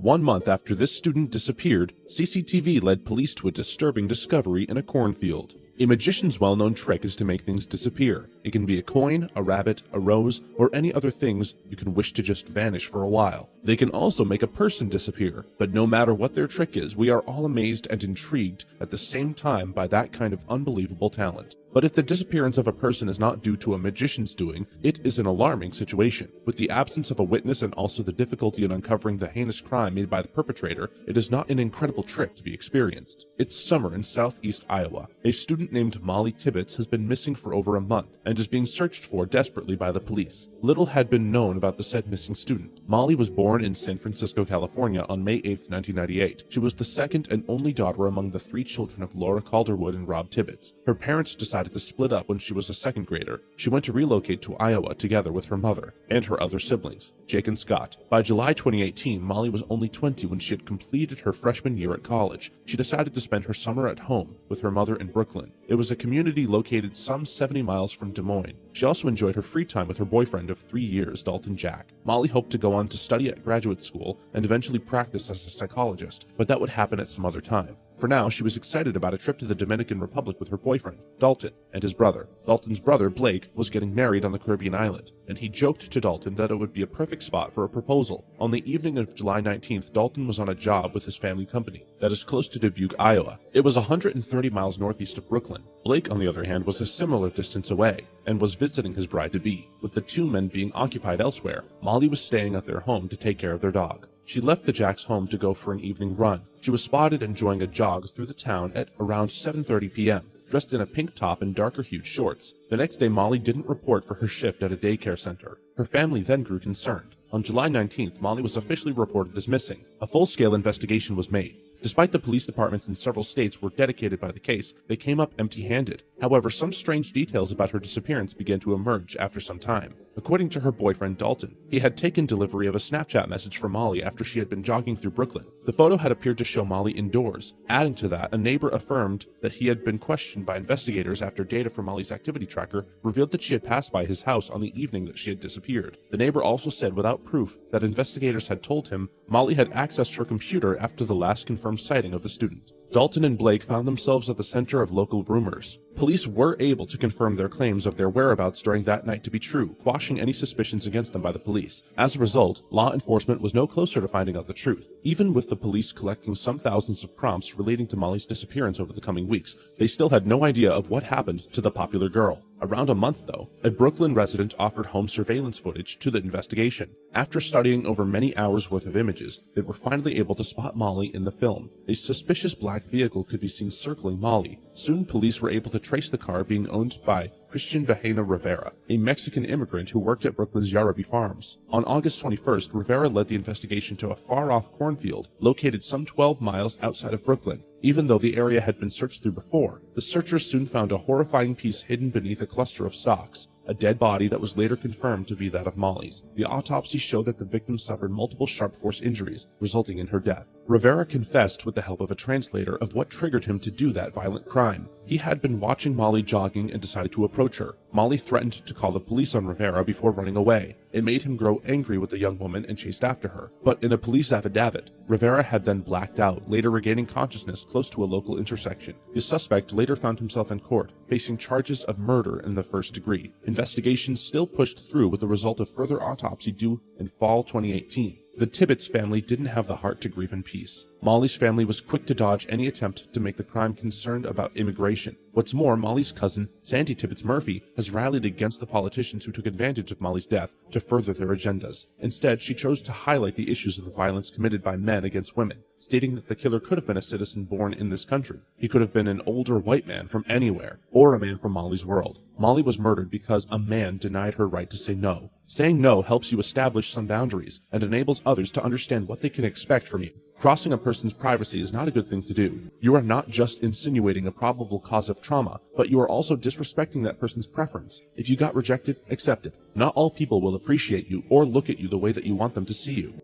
1 month after this student disappeared, CCTV led police to a disturbing discovery in a cornfield. A magician's well-known trick is to make things disappear. It can be a coin, a rabbit, a rose, or any other things you can wish to just vanish for a while. They can also make a person disappear, but no matter what their trick is, we are all amazed and intrigued at the same time by that kind of unbelievable talent. But if the disappearance of a person is not due to a magician's doing, it is an alarming situation. With the absence of a witness and also the difficulty in uncovering the heinous crime made by the perpetrator, it is not an incredible trick to be experienced. It's summer in southeast Iowa. A student named Molly Tibbetts has been missing for over a month and is being searched for desperately by the police. Little had been known about the said missing student. Molly was born in San Francisco, California on May 8, 1998. She was the second and only daughter among the 3 children of Laura Calderwood and Rob Tibbetts. Her parents decided to split up when she was a second grader. She went to relocate to Iowa together with her mother and her other siblings, Jake and Scott. By July 2018, Molly was only 20 when she had completed her freshman year at college. She decided to spend her summer at home with her mother in Brooklyn. It was a community located some 70 miles from Des Moines. She also enjoyed her free time with her boyfriend of 3 years, Dalton Jack. Molly hoped to go on to study at graduate school and eventually practice as a psychologist, but that would happen at some other time. For now, she was excited about a trip to the Dominican Republic with her boyfriend, Dalton, and his brother. Dalton's brother, Blake, was getting married on the Caribbean island, and he joked to Dalton that it would be a perfect spot for a proposal. On the evening of July 19th, Dalton was on a job with his family company that is close to Dubuque, Iowa. It was 130 miles northeast of Brooklyn. Blake, on the other hand, was a similar distance away and was visiting his bride-to-be. With the 2 men being occupied elsewhere, Molly was staying at their home to take care of their dog. She left the Jack's home to go for an evening run. She was spotted enjoying a jog through the town at around 7:30 p.m., dressed in a pink top and darker-hued shorts. The next day, Molly didn't report for her shift at a daycare center. Her family then grew concerned. On July 19th, Molly was officially reported as missing. A full-scale investigation was made. Despite the police departments in several states were dedicated by the case, they came up empty-handed. However, some strange details about her disappearance began to emerge after some time. According to her boyfriend Dalton, he had taken delivery of a Snapchat message for Molly after she had been jogging through Brooklyn. The photo had appeared to show Molly indoors. Adding to that, a neighbor affirmed that he had been questioned by investigators after data from Molly's activity tracker revealed that she had passed by his house on the evening that she had disappeared. The neighbor also said without proof that investigators had told him Molly had accessed her computer after the last confirmed sighting of the student. Dalton and Blake found themselves at the center of local rumors. Police were able to confirm their claims of their whereabouts during that night to be true, quashing any suspicions against them by the police. As a result, law enforcement was no closer to finding out the truth. Even with the police collecting some thousands of prompts relating to Molly's disappearance over the coming weeks, they still had no idea of what happened to the popular girl. Around a month, though, a Brooklyn resident offered home surveillance footage to the investigation. After studying over many hours worth of images, they were finally able to spot Molly in the film. A suspicious black vehicle could be seen circling Molly. Soon, police were able to trace the car being owned by Christian Bahena Rivera, a Mexican immigrant who worked at Brooklyn's Yarraby Farms. On August 21st, Rivera led the investigation to a far-off cornfield located some 12 miles outside of Brooklyn. Even though the area had been searched through before, the searchers soon found a horrifying piece hidden beneath a cluster of stalks, a dead body that was later confirmed to be that of Molly's. The autopsy showed that the victim suffered multiple sharp force injuries, resulting in her death. Rivera confessed with the help of a translator of what triggered him to do that violent crime. He had been watching Molly jogging and decided to approach her. Molly threatened to call the police on Rivera before running away. It made him grow angry with the young woman and chased after her. But in a police affidavit, Rivera had then blacked out, later regaining consciousness close to a local intersection. The suspect later found himself in court, facing charges of murder in the first degree. Investigations still pushed through with the result of further autopsy due in fall 2018. The Tibbetts family didn't have the heart to grieve in peace. Molly's family was quick to dodge any attempt to make the crime concerned about immigration. What's more, Molly's cousin, Sandy Tibbetts Murphy, has rallied against the politicians who took advantage of Molly's death to further their agendas. Instead, she chose to highlight the issues of the violence committed by men against women, stating that the killer could have been a citizen born in this country. He could have been an older white man from anywhere, or a man from Molly's world. Molly was murdered because a man denied her right to say no. Saying no helps you establish some boundaries and enables others to understand what they can expect from you. Crossing a person's privacy is not a good thing to do. You are not just insinuating a probable cause of trauma, but you are also disrespecting that person's preference. If you got rejected, accept it. Not all people will appreciate you or look at you the way that you want them to see you.